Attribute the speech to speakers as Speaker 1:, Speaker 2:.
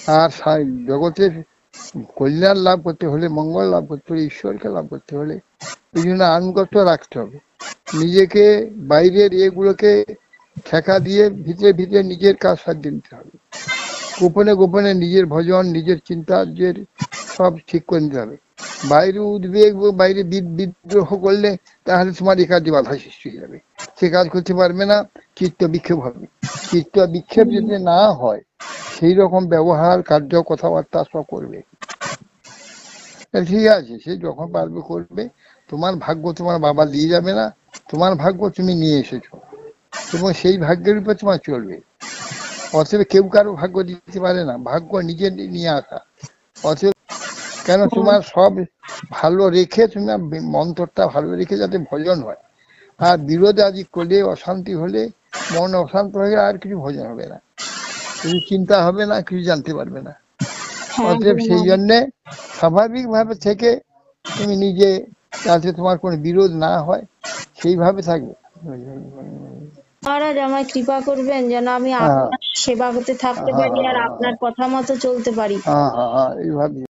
Speaker 1: আর জগতের কল্যাণ লাভ করতে হলে, মঙ্গল লাভ করতে হলে, ঈশ্বরকে লাভ করতে হলে এই জন্য আনুগত্য রাখতে হবে। নিজেকে বাইরের এগুলোকে ঠেকা দিয়ে ভিতরে ভিতরে নিজের কাজ সারিয়ে নিতে হবে। গোপনে গোপনে নিজের ভজন, নিজের চিন্তার সব ঠিক করে নিতে হবে। বাইরে উদ্বেগ, বাইরে বিদ্রোহ করলে তাহলে তোমার একাধি বাধা সৃষ্টি হয়ে যাবে, সে কাজ করতে পারবে না, চিত্ত বিক্ষেপ হবে। চিত্ত বিক্ষেপ যদি না হয়, সেই রকম ব্যবহার, কার্য, কথাবার্তা সব করবে। ঠিক আছে, সে যখন পারবে করবে। তোমার ভাগ্য তোমার বাবা দিয়ে যাবে না, তোমার ভাগ্য তুমি নিয়ে এসেছো এবং সেই ভাগ্যের উপর তোমার চলবে। অতএব কেউ কারো ভাগ্য দিতে পারে না, ভাগ্য নিজে নিয়ে আসা। অতএব কেন তোমার সব ভালো রেখে, তোমার মন্ত্রটা ভালো রেখে যাতে ভজন হয়। আর বিরোধ আদি করলে, অশান্তি হলে, মন অশান্ত হয়ে আর কিছু ভজন হবে না, কিছু চিন্তা হবে না, কিছু জানতে পারবে না। অতএব সেই জন্যে স্বাভাবিক ভাবে থেকে তুমি নিজে, যাতে তোমার কোনো বিরোধ না হয় সেইভাবে থাকবে।
Speaker 2: মহারাজ আমায় কৃপা করবেন যেন আমি আপনার সেবা করতে থাকতে পারি আর আপনার কথা মতো চলতে পারি।
Speaker 1: এইভাবে